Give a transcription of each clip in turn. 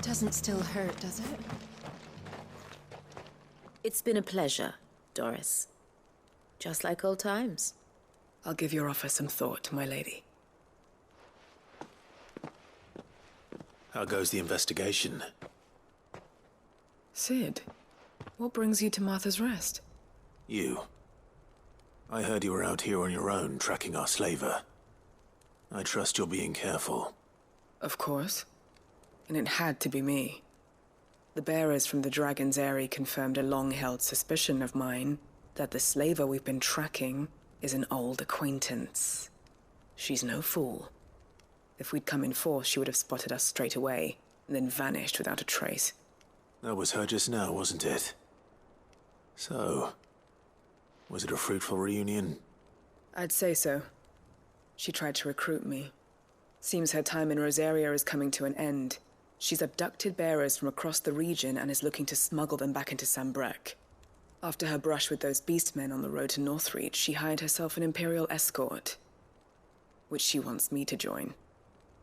Doesn't still hurt, does it? It's been a pleasure, Doris. Just like old times. I'll give your offer some thought, my lady. How goes the investigation? Sid, what brings you to Martha's Rest? You. I heard you were out here on your own, tracking our slaver. I trust you're being careful. Of course. And it had to be me. The bearers from the Dragon's Eyrie confirmed a long-held suspicion of mine that the slaver we've been tracking is an old acquaintance. She's no fool. If we'd come in force, she would have spotted us straight away, and then vanished without a trace. That was her just now, wasn't it? So, was it a fruitful reunion? I'd say so. She tried to recruit me. Seems her time in Rosaria is coming to an end. She's abducted bearers from across the region and is looking to smuggle them back into Sambrec. After her brush with those beastmen on the road to Northreach, she hired herself an Imperial escort, which she wants me to join.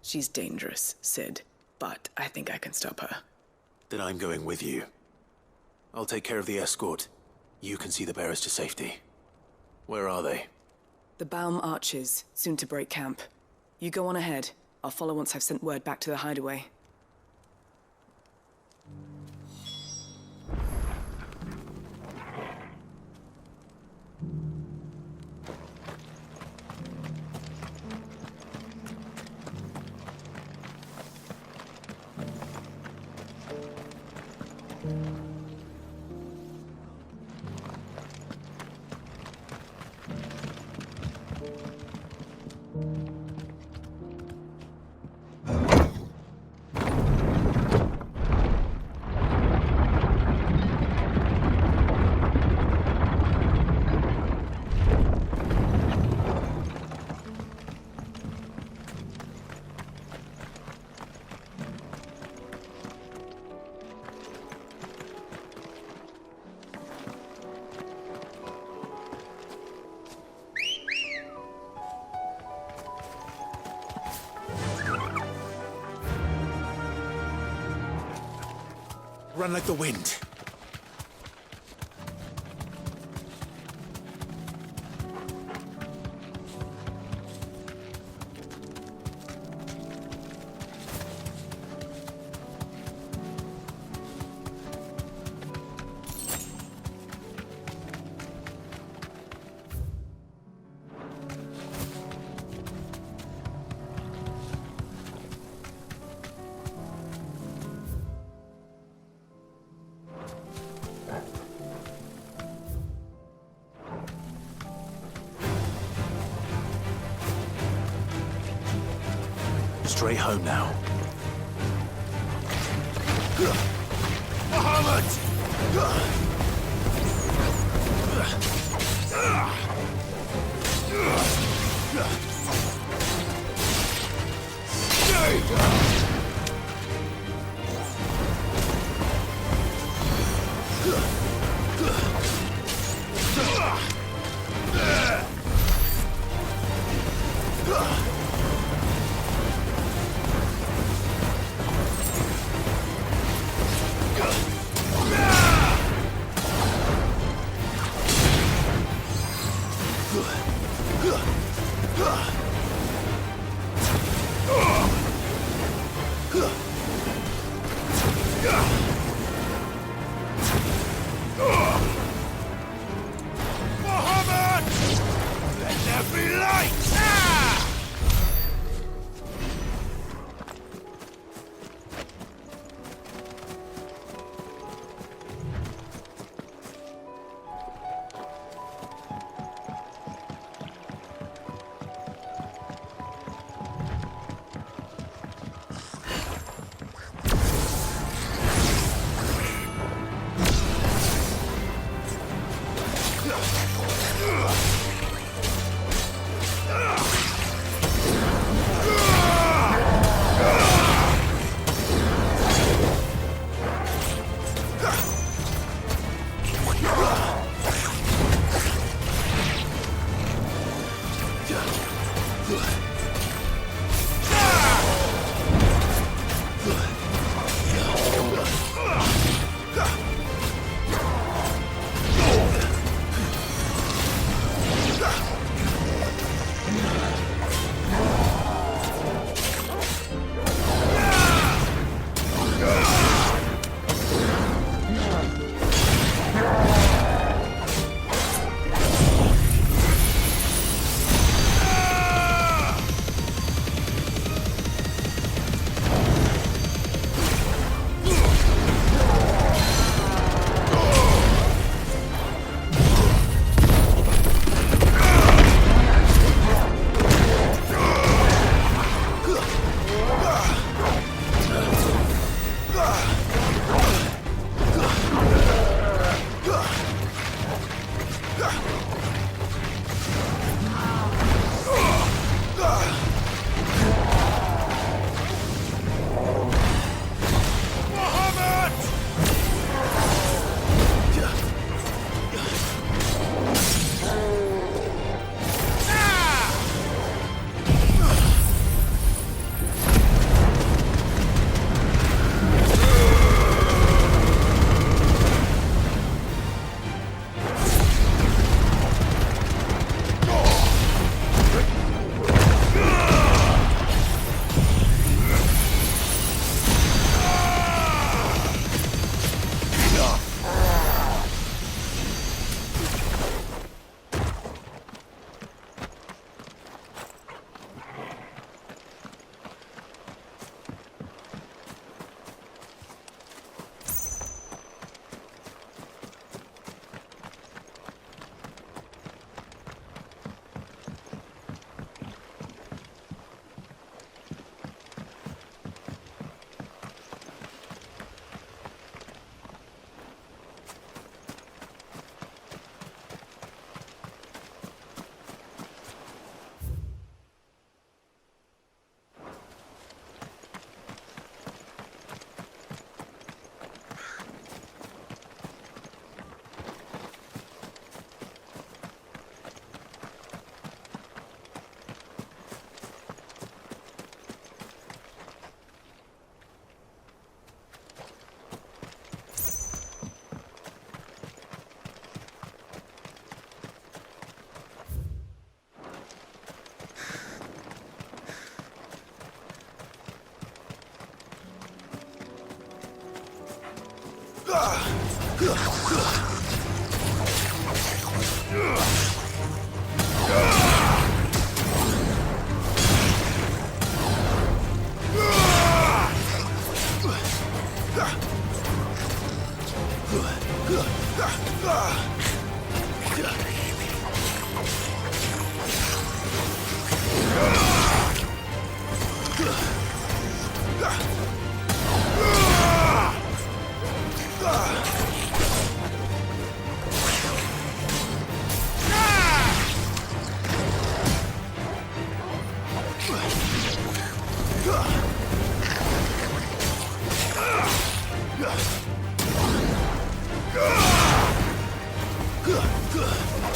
She's dangerous, Sid, but I think I can stop her. Then I'm going with you. I'll take care of the escort. You can see the bearers to safety. Where are they? The Baum Archers, soon to break camp. You go on ahead. I'll follow once I've sent word back to the hideaway. Run like the wind. Straight home now. Muhammad!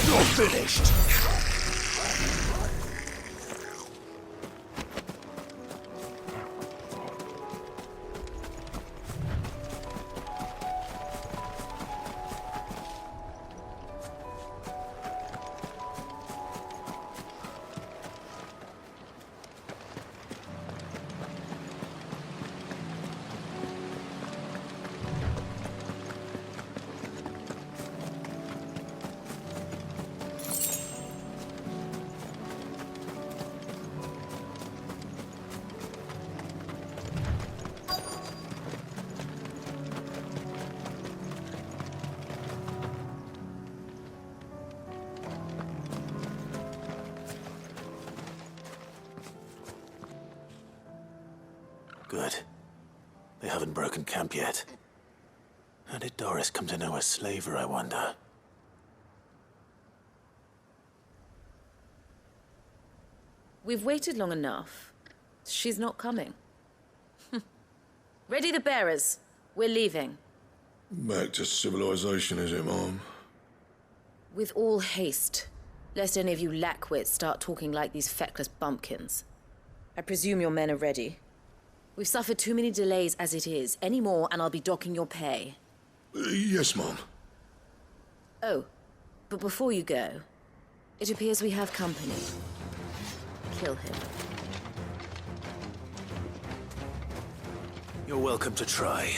You're finished! Good. They haven't broken camp yet. How did Doris come to know a slaver, I wonder? We've waited long enough. She's not coming. Ready the bearers. We're leaving. Back to civilization, is it, Mom? With all haste, lest any of you lackwits start talking like these feckless bumpkins. I presume your men are ready. We've suffered too many delays as it is. Any more, and I'll be docking your pay. Yes, Mom. Oh, but before you go, it appears we have company. Kill him. You're welcome to try.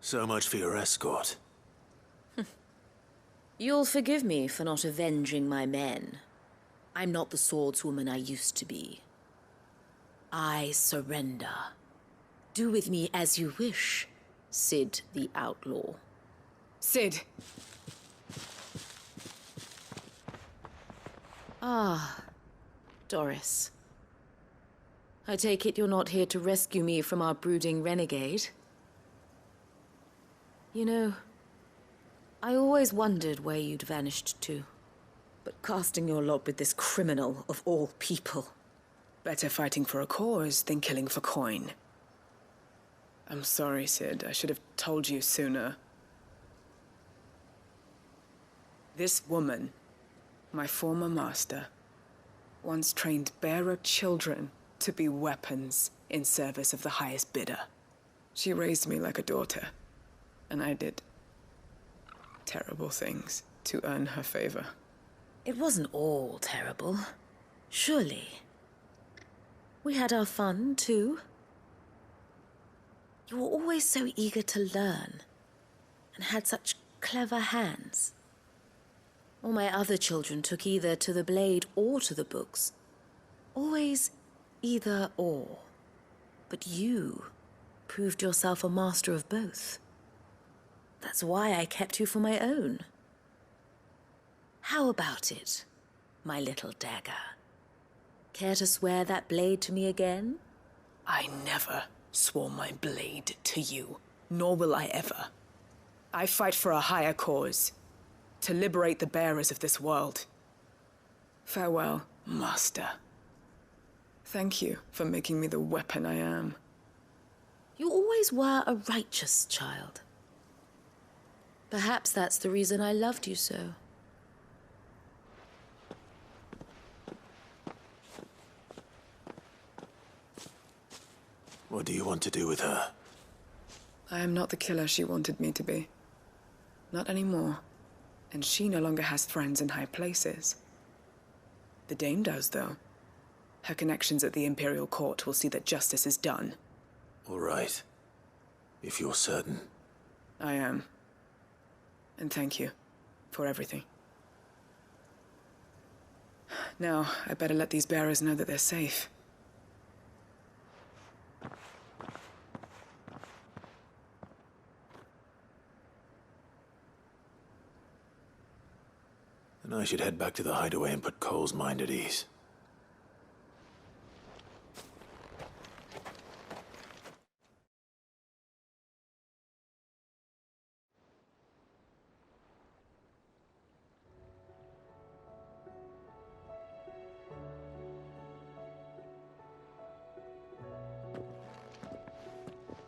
So much for your escort. You'll forgive me for not avenging my men. I'm not the swordswoman I used to be. I surrender. Do with me as you wish, Sid the Outlaw. Sid! Ah, Doris. I take it you're not here to rescue me from our brooding renegade? You know, I always wondered where you'd vanished to. But casting your lot with this criminal of all people. Better fighting for a cause than killing for coin. I'm sorry, Sid. I should have told you sooner. This woman, my former master, once trained bearer children to be weapons in service of the highest bidder. She raised me like a daughter, and I did terrible things to earn her favor. It wasn't all terrible, surely. We had our fun, too. You were always so eager to learn, and had such clever hands. All my other children took either to the blade or to the books. Always either or. But you proved yourself a master of both. That's why I kept you for my own. How about it, my little dagger? Care to swear that blade to me again? I never swore my blade to you, nor will I ever. I fight for a higher cause, to liberate the bearers of this world. Farewell, Master. Thank you for making me the weapon I am. You always were a righteous child. Perhaps that's the reason I loved you so. What do you want to do with her? I am not the killer she wanted me to be. Not anymore. And she no longer has friends in high places. The Dame does, though. Her connections at the Imperial Court will see that justice is done. All right. If you're certain. I am. And thank you for everything. Now, I better let these bearers know that they're safe. Then I should head back to the hideaway and put Cole's mind at ease.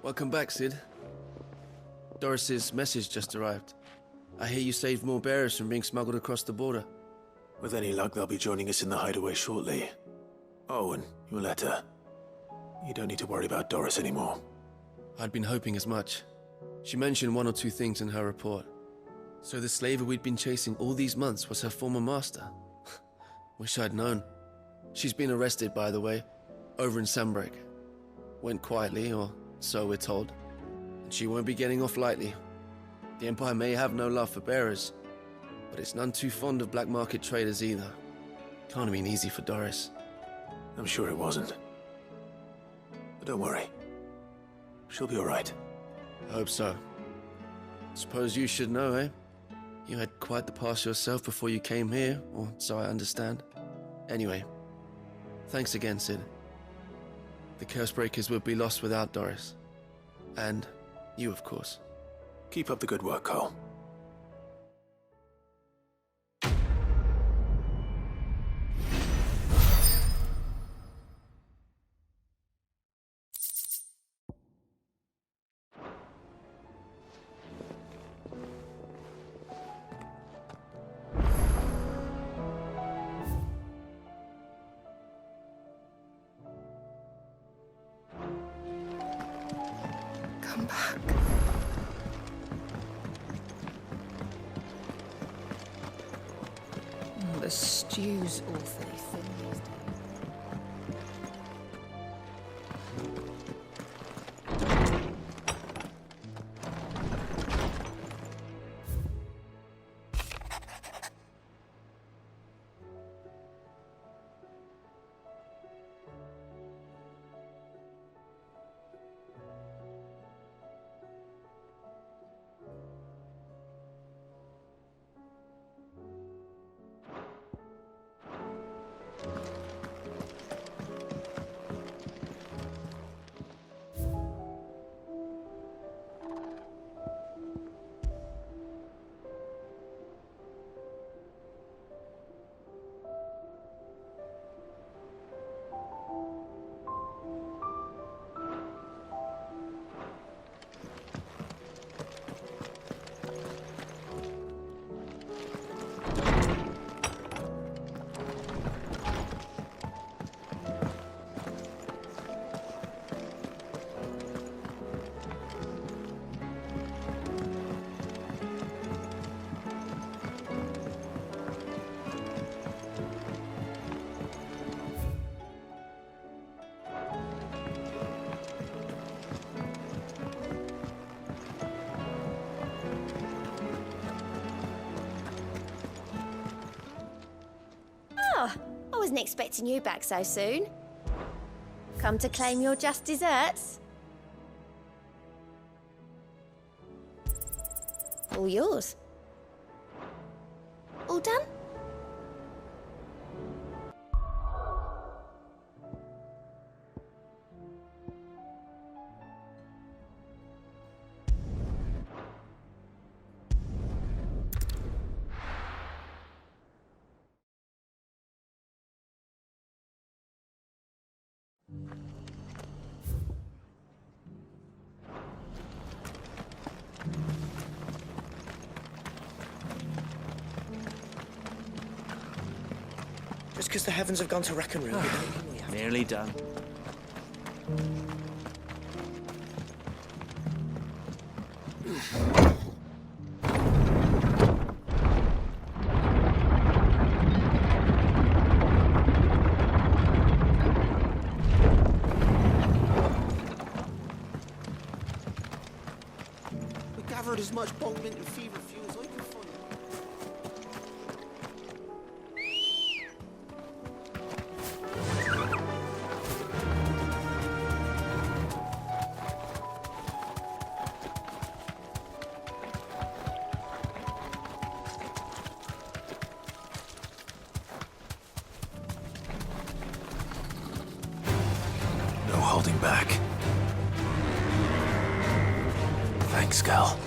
Welcome back, Sid. Doris's message just arrived. I hear you saved more bearers from being smuggled across the border. With any luck, they'll be joining us in the hideaway shortly. Oh, and your letter. You don't need to worry about Doris anymore. I'd been hoping as much. She mentioned one or two things in her report. So the slaver we'd been chasing all these months was her former master. Wish I'd known. She's been arrested, by the way, over in Sandbreak. Went quietly, or so we're told. And she won't be getting off lightly. The Empire may have no love for bearers, but it's none too fond of black market traders either. Can't have been easy for Doris. I'm sure it wasn't. But don't worry. She'll be all right. I hope so. Suppose you should know, eh? You had quite the past yourself before you came here, or so I understand. Anyway, thanks again, Sid. The Cursebreakers would be lost without Doris. And you, of course. Keep up the good work, Cole. Come back. The stew's awfully thin these days. I wasn't expecting you back so soon. Come to claim your just desserts? All yours. All done? Just because the heavens have gone to wreck and ruin, we don't mean we have to. Nearly done. We gathered as much bog mint and fever fuel as I could find. No holding back. Thanks, Cal.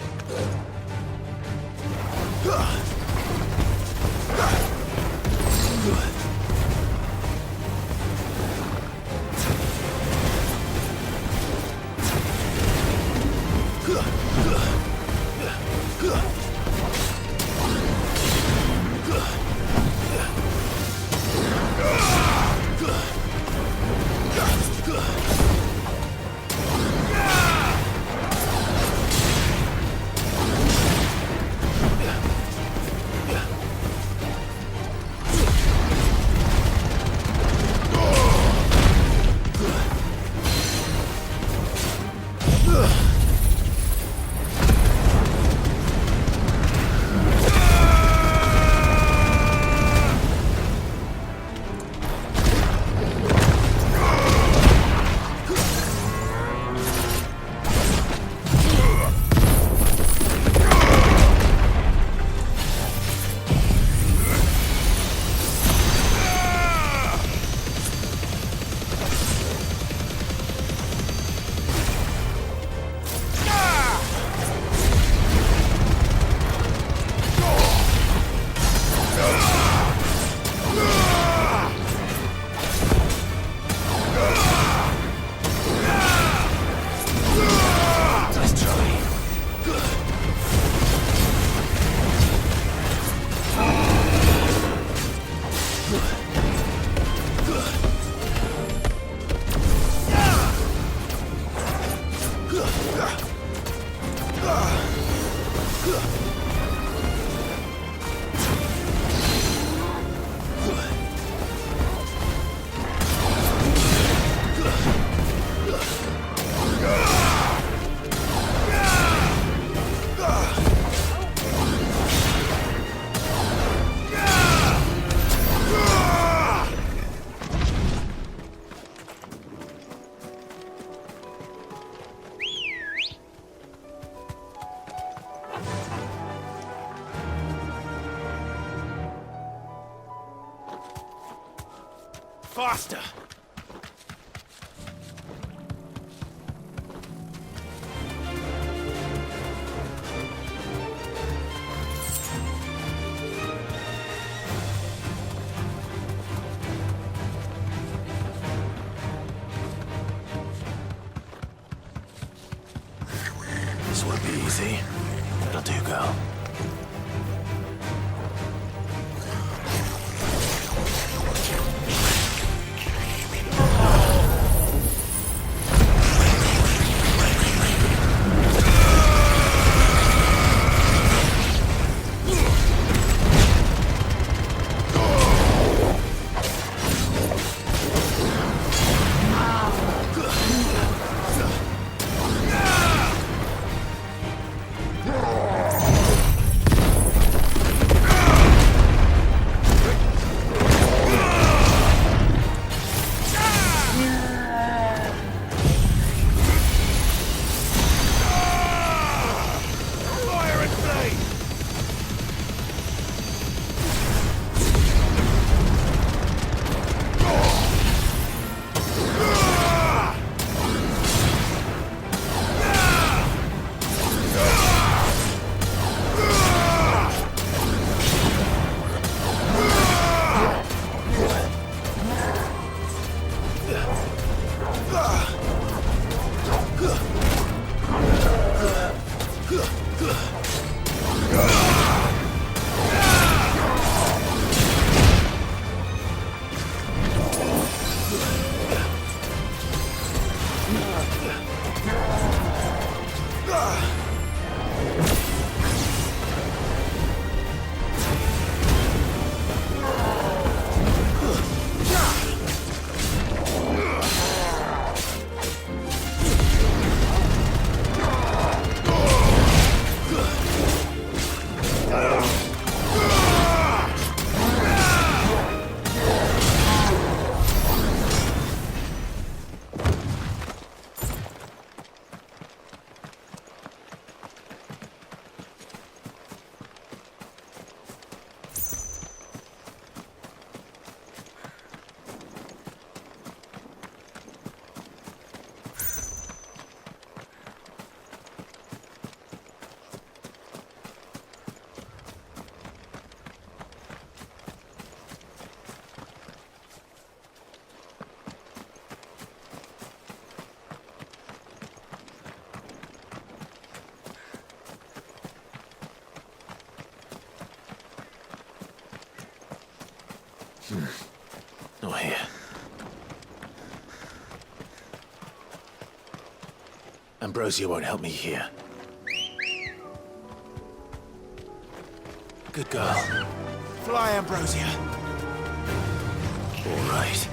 Faster! This won't be easy. That'll do, girl. Not here. Ambrosia won't help me here. Good girl. Fly, Ambrosia. All right.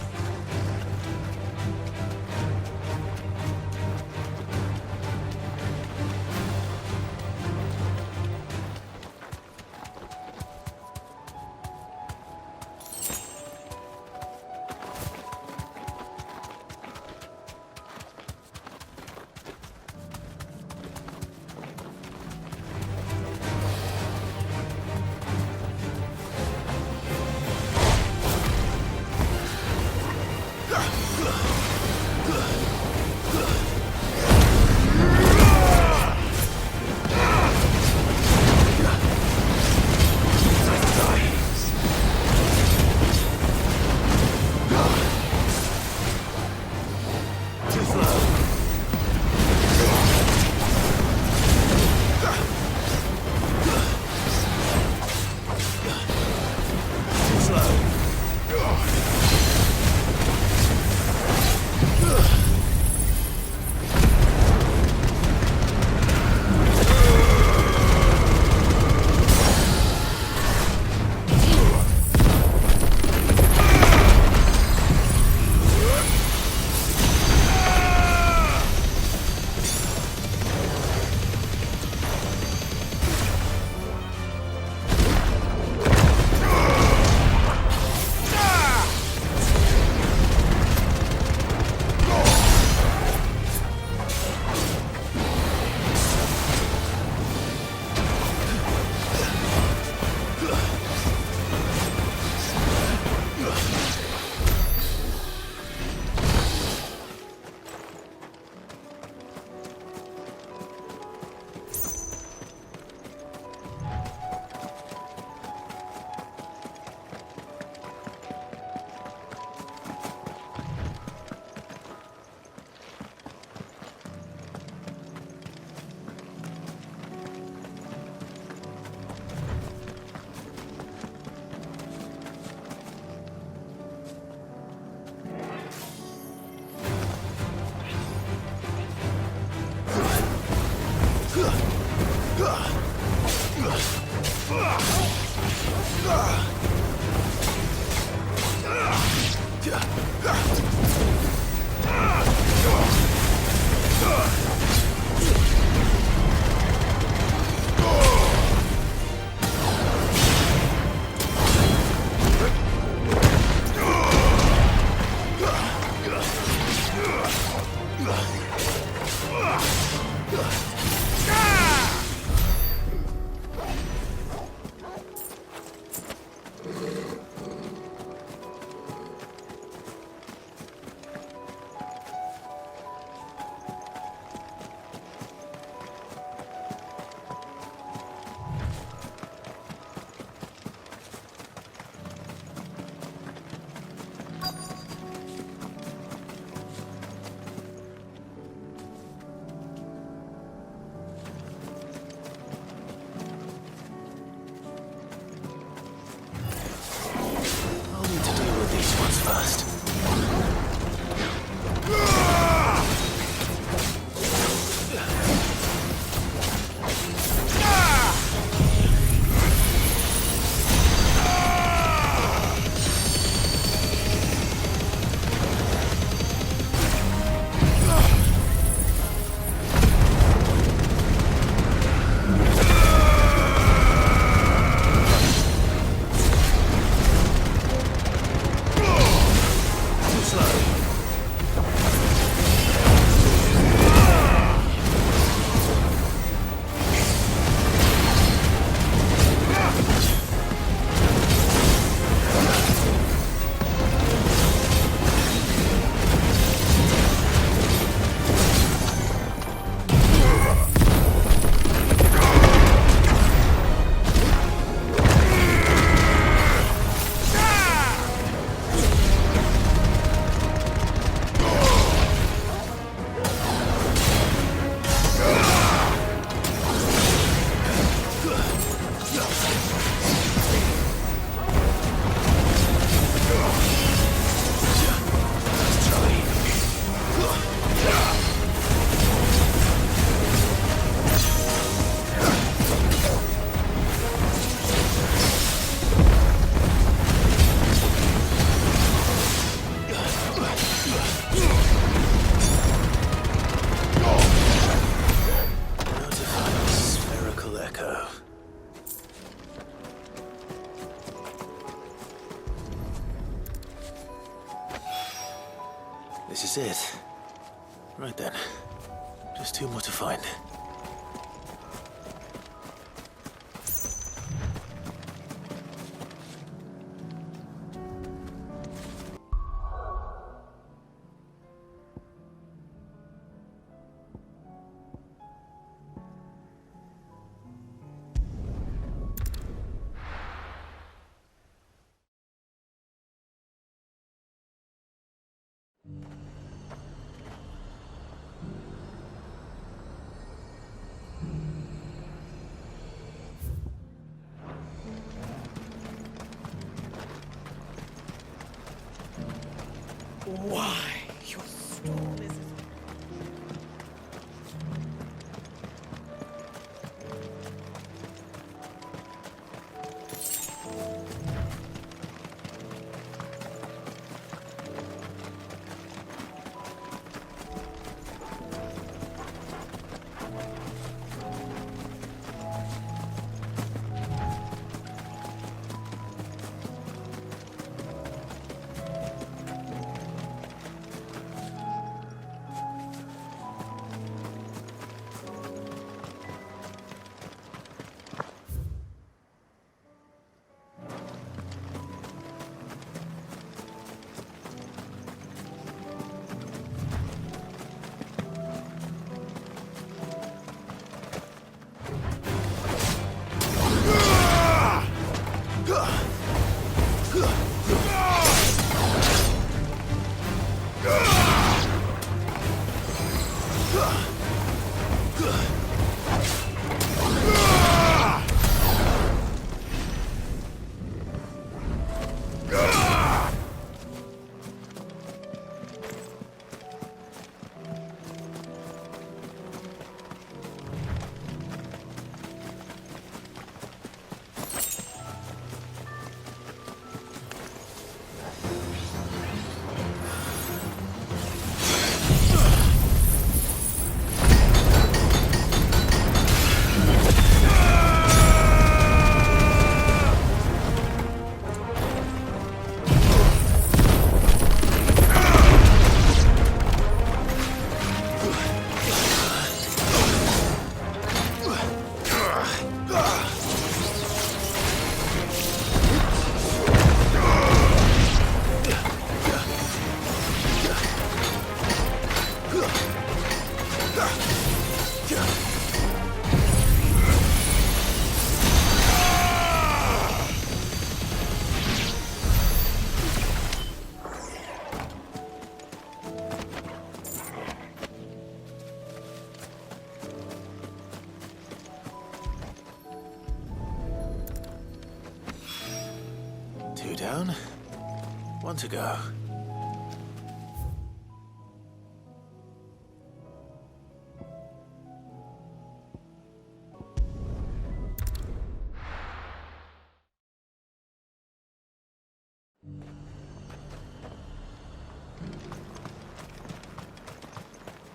This is it. Right then. Just two more to find. Why? Your storm is... Two down, one to go.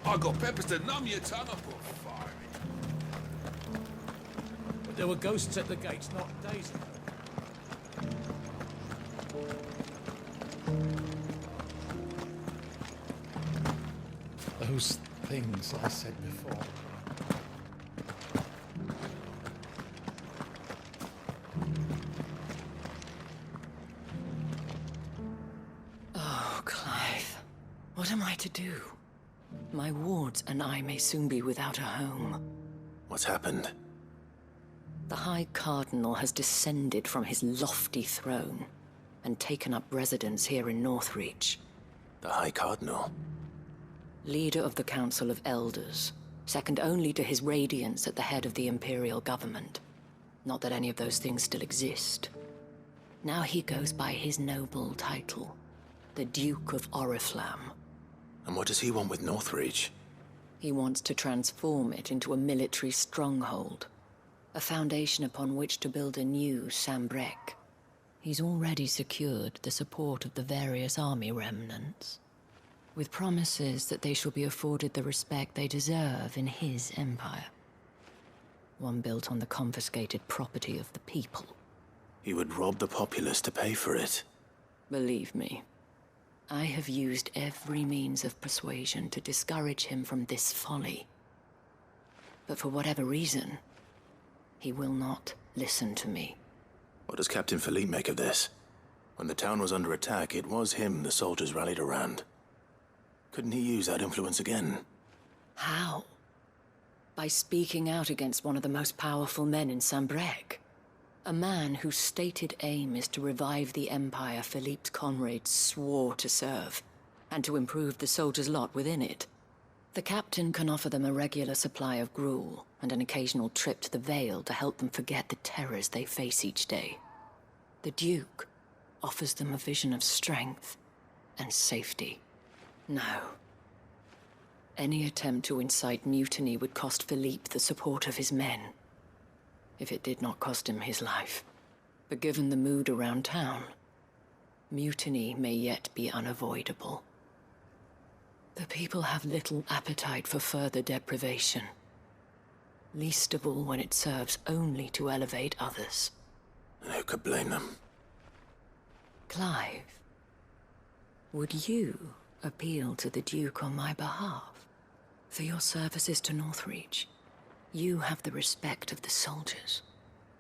I got peppers to numb your tongue up or fire. But there were ghosts at the gates not days ago. Those things I said before. Oh, Clive. What am I to do? My wards and I may soon be without a home. What's happened? The High Cardinal has descended from his lofty throne and taken up residence here in Northreach. The High Cardinal? Leader of the Council of Elders, second only to his Radiance at the head of the Imperial government. Not that any of those things still exist. Now he goes by his noble title, the Duke of Oriflamme. And what does he want with Northreach? He wants to transform it into a military stronghold, a foundation upon which to build a new Sambrek. He's already secured the support of the various army remnants, with promises that they shall be afforded the respect they deserve in his empire. One built on the confiscated property of the people. He would rob the populace to pay for it. Believe me, I have used every means of persuasion to discourage him from this folly. But for whatever reason, he will not listen to me. What does Captain Philippe make of this? When the town was under attack, it was him the soldiers rallied around. Couldn't he use that influence again? How? By speaking out against one of the most powerful men in Cappasgt. A man whose stated aim is to revive the empire Philippe's comrades swore to serve, and to improve the soldiers' lot within it. The captain can offer them a regular supply of gruel, and an occasional trip to the Vale to help them forget the terrors they face each day. The Duke offers them a vision of strength and safety. No. Any attempt to incite mutiny would cost Philippe the support of his men, if it did not cost him his life. But given the mood around town, mutiny may yet be unavoidable. The people have little appetite for further deprivation, least of all when it serves only to elevate others. And who could blame them? Clive, would you appeal to the Duke on my behalf? For your services to Northreach, you have the respect of the soldiers,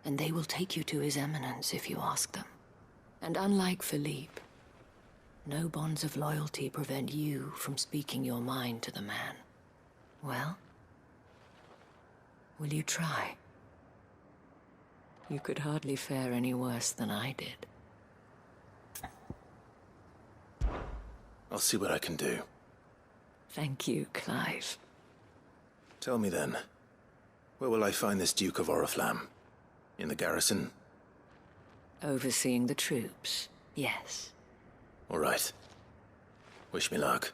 and they will take you to His Eminence if you ask them. And unlike Philippe, no bonds of loyalty prevent you from speaking your mind to the man. Well, will you try? You could hardly fare any worse than I did. I'll see what I can do. Thank you, Clive. Tell me then, where will I find this Duke of Oriflamme? In the garrison? Overseeing the troops, yes. All right. Wish me luck.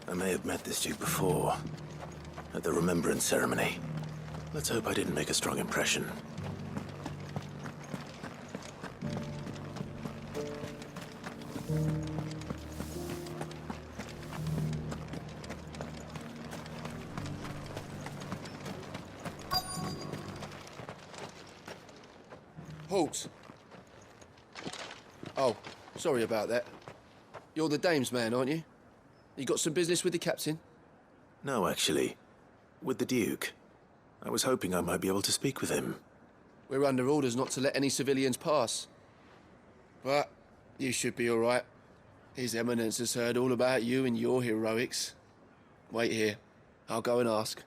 I may have met this Duke before, at the Remembrance Ceremony. Let's hope I didn't make a strong impression. Halt! Oh, sorry about that. You're the dame's man, aren't you? You got some business with the captain? No, actually. With the Duke. I was hoping I might be able to speak with him. We're under orders not to let any civilians pass. But you should be all right. His Eminence has heard all about you and your heroics. Wait here. I'll go and ask.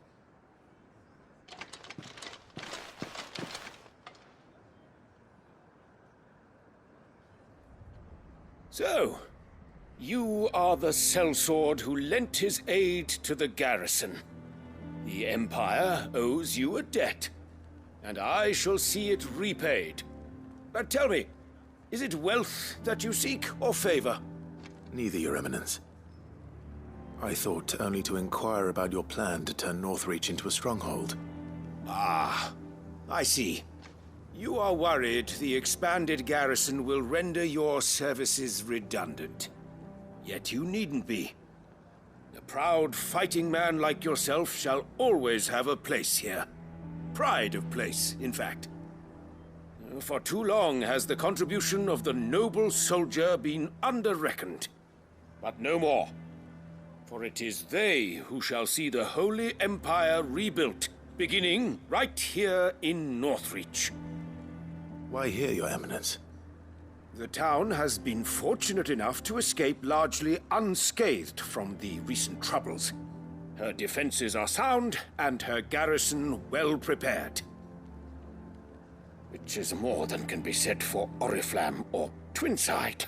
So, you are the sellsword who lent his aid to the garrison. The Empire owes you a debt, and I shall see it repaid. But tell me, is it wealth that you seek, or favor? Neither, Your Eminence. I thought only to inquire about your plan to turn Northreach into a stronghold. Ah, I see. You are worried the expanded garrison will render your services redundant. Yet you needn't be. A proud fighting man like yourself shall always have a place here. Pride of place, in fact. For too long has the contribution of the noble soldier been under-reckoned. But no more. For it is they who shall see the Holy Empire rebuilt, beginning right here in Northreach. Why here, Your Eminence? The town has been fortunate enough to escape largely unscathed from the recent troubles. Her defenses are sound, and her garrison well prepared. Which is more than can be said for Oriflamme or Twinside.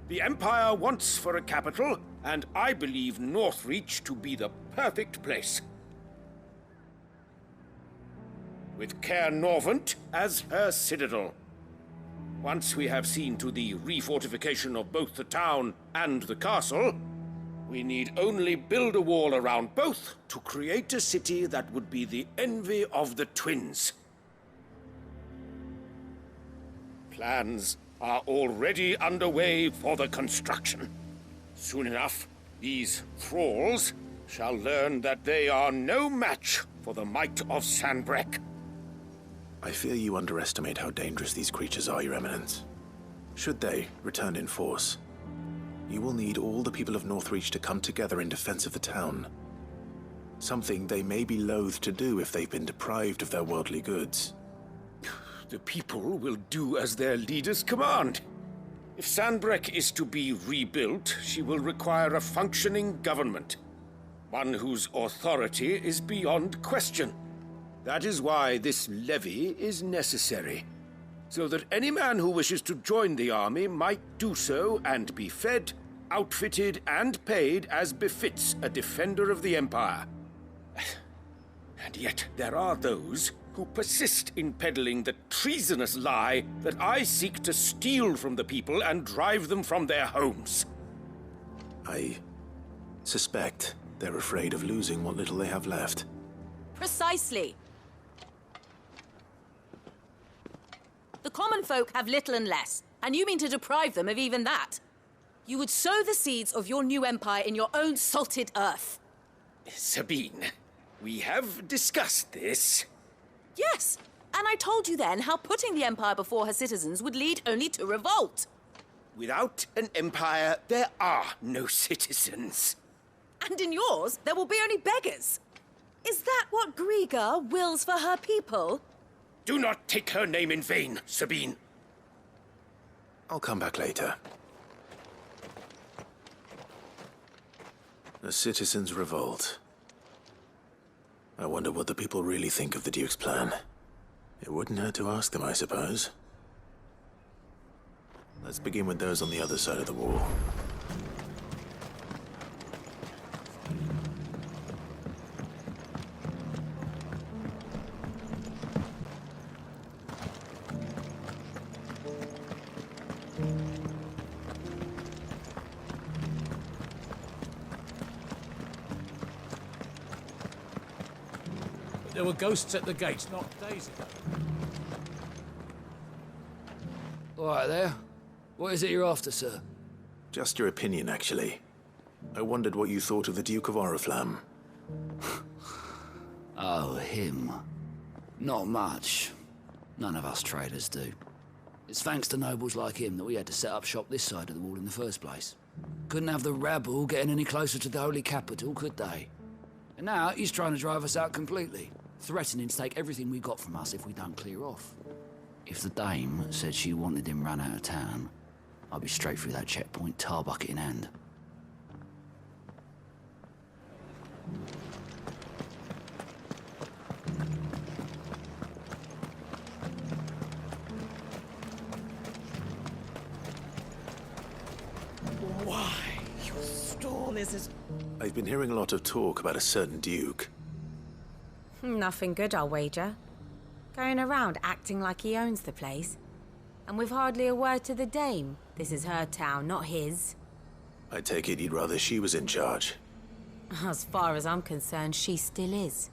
The Empire wants for a capital, and I believe Northreach to be the perfect place. With Cair Norvent as her citadel. Once we have seen to the refortification of both the town and the castle, we need only build a wall around both to create a city that would be the envy of the twins. Plans are already underway for the construction. Soon enough, these thralls shall learn that they are no match for the might of Sanbreque. I fear you underestimate how dangerous these creatures are, Your Eminence. Should they return in force, you will need all the people of Northreach to come together in defense of the town. Something they may be loath to do if they've been deprived of their worldly goods. The people will do as their leaders command. If Sanbreque is to be rebuilt, she will require a functioning government. One whose authority is beyond question. That is why this levy is necessary, so that any man who wishes to join the army might do so and be fed, outfitted, and paid as befits a defender of the Empire. And yet there are those who persist in peddling the treasonous lie that I seek to steal from the people and drive them from their homes. I suspect they're afraid of losing what little they have left. Precisely. The common folk have little and less, and you mean to deprive them of even that. You would sow the seeds of your new empire in your own salted earth. Sabine, we have discussed this. Yes, and I told you then how putting the empire before her citizens would lead only to revolt. Without an empire, there are no citizens. And in yours, there will be only beggars. Is that what Griga wills for her people? Do not take her name in vain, Sabine. I'll come back later. The citizens revolt. I wonder what the people really think of the Duke's plan. It wouldn't hurt to ask them, I suppose. Let's begin with those on the other side of the wall. There were ghosts at the gates not days ago. All right there. What is it you're after, sir? Just your opinion, actually. I wondered what you thought of the Duke of Oriflamme. Oh, him. Not much. None of us traders do. It's thanks to nobles like him that we had to set up shop this side of the wall in the first place. Couldn't have the rabble getting any closer to the holy capital, could they? And now he's trying to drive us out completely, threatening to take everything we got from us if we don't clear off. If the dame said she wanted him run out of town, I'd be straight through that checkpoint, tar bucket in hand. Why, your stall is as... I've been hearing a lot of talk about a certain Duke. Nothing good, I'll wager. Going around acting like he owns the place. And with hardly a word to the dame. This is her town, not his. I take it you'd rather she was in charge. As far as I'm concerned, she still is.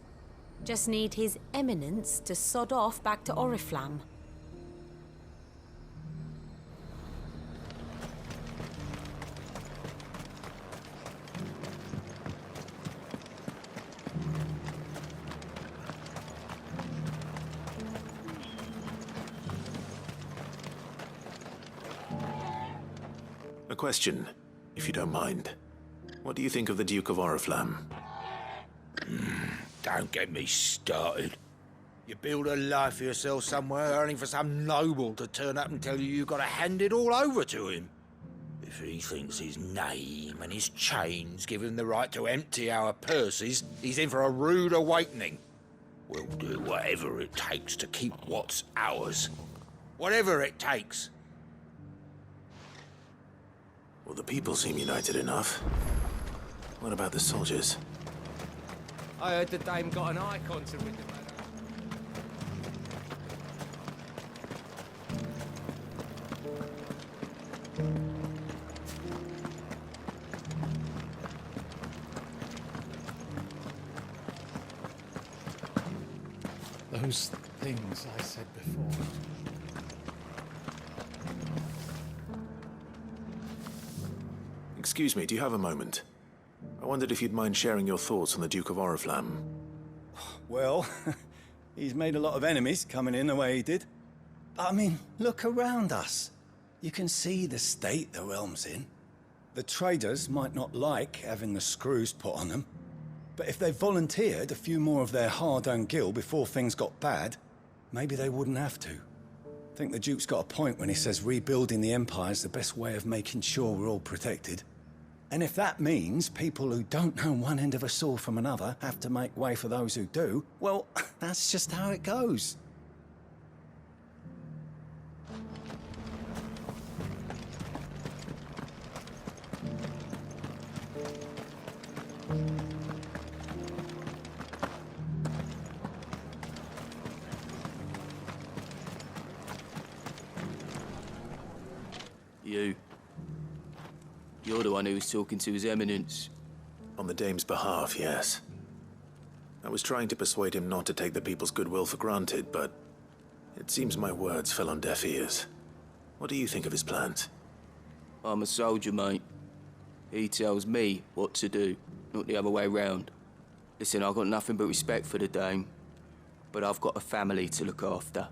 Just need his eminence to sod off back to Oriflamme. A question, if you don't mind. What do you think of the Duke of Oriflamme? Don't get me started. You build a life for yourself somewhere, only for some noble to turn up and tell you you've got to hand it all over to him. If he thinks his name and his chains give him the right to empty our purses, he's in for a rude awakening. We'll do whatever it takes to keep what's ours. Whatever it takes. Well, the people seem united enough. What about the soldiers? I heard the dame got an icon to rid the man Those things I said before. Excuse me, do you have a moment? I wondered if you'd mind sharing your thoughts on the Duke of Oriflamme. Well, he's made a lot of enemies coming in the way he did. But I mean, look around us. You can see the state the realm's in. The traders might not like having the screws put on them, but if they volunteered a few more of their hard-earned gil before things got bad, maybe they wouldn't have to. I think the Duke's got a point when he says rebuilding the Empire's the best way of making sure we're all protected. And if that means people who don't know one end of a sword from another have to make way for those who do, well, that's just how it goes. You're the one who was talking to His Eminence. On the Dame's behalf, yes. I was trying to persuade him not to take the people's goodwill for granted, but it seems my words fell on deaf ears. What do you think of his plans? I'm a soldier, mate. He tells me what to do, not the other way round. Listen, I've got nothing but respect for the Dame, but I've got a family to look after.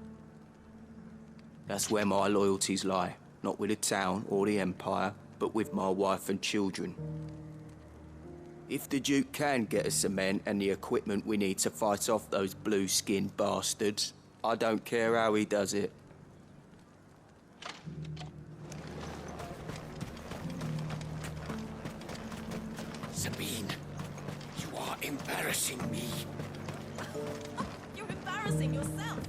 That's where my loyalties lie, not with the town or the Empire, but with my wife and children. If the Duke can get us the men and the equipment we need to fight off those blue-skinned bastards, I don't care how he does it. Sabine, you are embarrassing me. You're embarrassing yourself.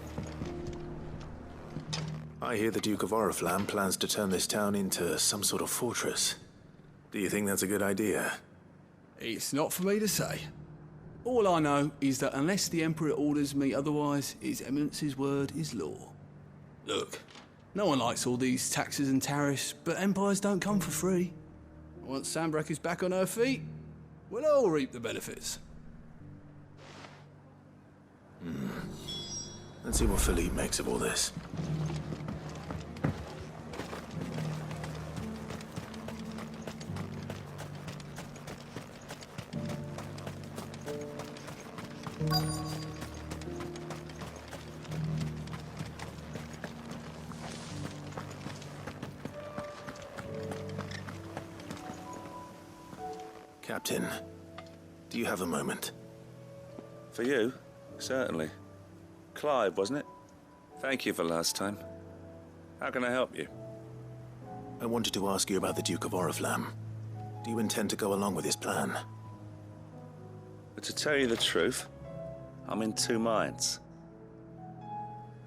I hear the Duke of Oriflamme plans to turn this town into some sort of fortress. Do you think that's a good idea? It's not for me to say. All I know is that unless the Emperor orders me otherwise, His Eminence's word is law. Look, no one likes all these taxes and tariffs, but empires don't come for free. Once Sanbreque is back on her feet, we'll all reap the benefits. Let's see what Philippe makes of all this. Captain, do you have a moment? For you? Certainly. Clive, wasn't it? Thank you for last time. How can I help you? I wanted to ask you about the Duke of Oriflamme. Do you intend to go along with his plan? But to tell you the truth, I'm in two minds.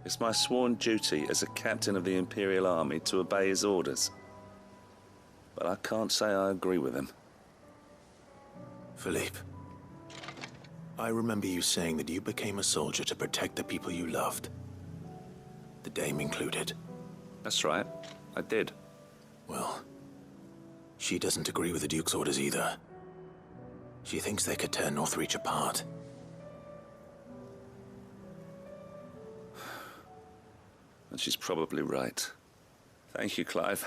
It's my sworn duty as a captain of the Imperial Army to obey his orders. But I can't say I agree with him. Philippe, I remember you saying that you became a soldier to protect the people you loved. The Dame included. That's right, I did. Well, she doesn't agree with the Duke's orders either. She thinks they could tear Northreach apart. And she's probably right. Thank you, Clive.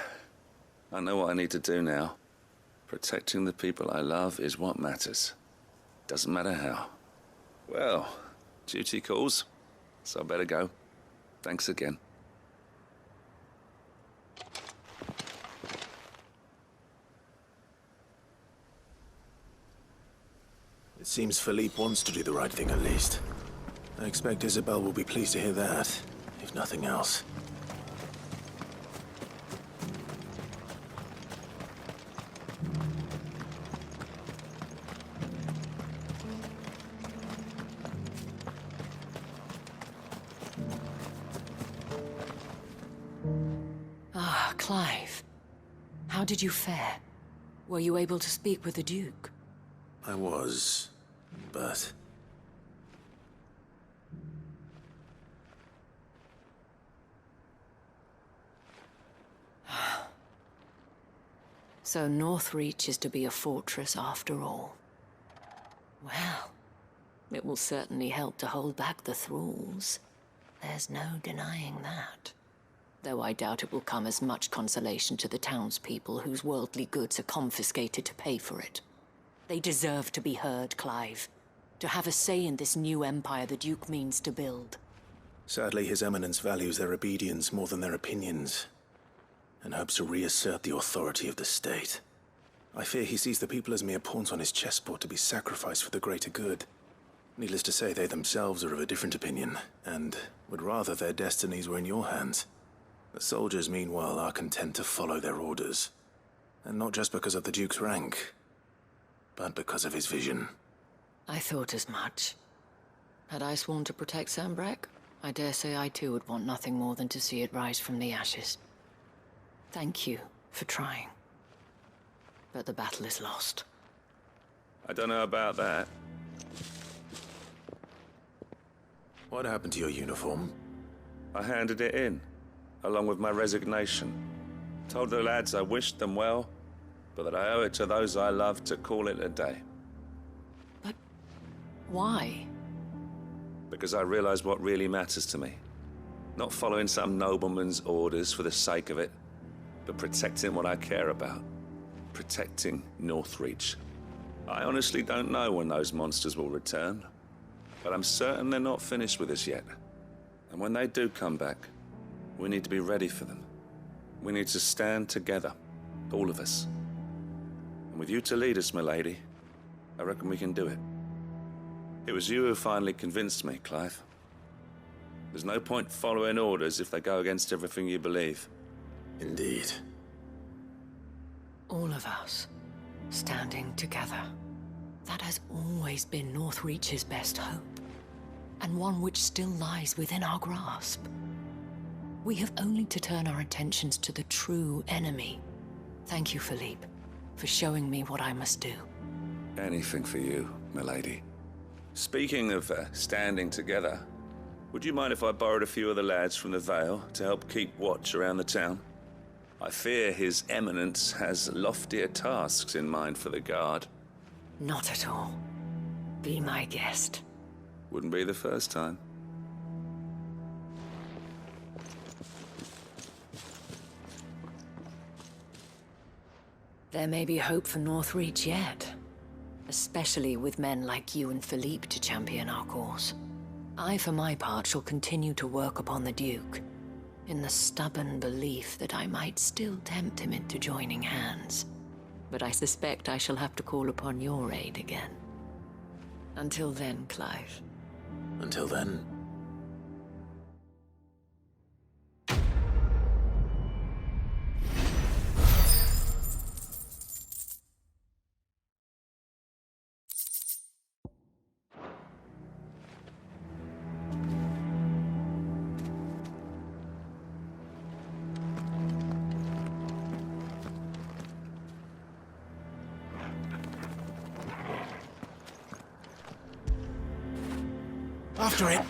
I know what I need to do now. Protecting the people I love is what matters. Doesn't matter how. Well, duty calls, so I better go. Thanks again. It seems Philippe wants to do the right thing at least. I expect Isabel will be pleased to hear that, if nothing else. Clive, how did you fare? Were you able to speak with the Duke? I was, but... So Northreach is to be a fortress after all. Well, it will certainly help to hold back the thralls. There's no denying that. Though I doubt it will come as much consolation to the townspeople whose worldly goods are confiscated to pay for it. They deserve to be heard, Clive. To have a say in this new empire the Duke means to build. Sadly, His Eminence values their obedience more than their opinions, and hopes to reassert the authority of the state. I fear he sees the people as mere pawns on his chessboard to be sacrificed for the greater good. Needless to say, they themselves are of a different opinion, and would rather their destinies were in your hands. The soldiers, meanwhile, are content to follow their orders. And not just because of the Duke's rank, but because of his vision. I thought as much. Had I sworn to protect Sanbreque, I dare say I too would want nothing more than to see it rise from the ashes. Thank you for trying. But the battle is lost. I don't know about that. What happened to your uniform? I handed it in, along with my resignation. Told the lads I wished them well, but that I owe it to those I love to call it a day. Why? Because I realized what really matters to me. Not following some nobleman's orders for the sake of it, but protecting what I care about. Protecting Northreach. I honestly don't know when those monsters will return, but I'm certain they're not finished with us yet. And when they do come back, we need to be ready for them. We need to stand together, all of us. And with you to lead us, milady, I reckon we can do it. It was you who finally convinced me, Clive. There's no point following orders if they go against everything you believe. Indeed. All of us, standing together. That has always been Northreach's best hope, and one which still lies within our grasp. We have only to turn our attentions to the true enemy. Thank you, Philippe, for showing me what I must do. Anything for you, milady. Speaking of standing together, would you mind if I borrowed a few of the lads from the Vale to help keep watch around the town? I fear His Eminence has loftier tasks in mind for the guard. Not at all. Be my guest. Wouldn't be the first time. There may be hope for Northreach yet. Especially with men like you and Philippe to champion our cause. I, for my part, shall continue to work upon the Duke, in the stubborn belief that I might still tempt him into joining hands. But I suspect I shall have to call upon your aid again. Until then, Clive. Until then. After it.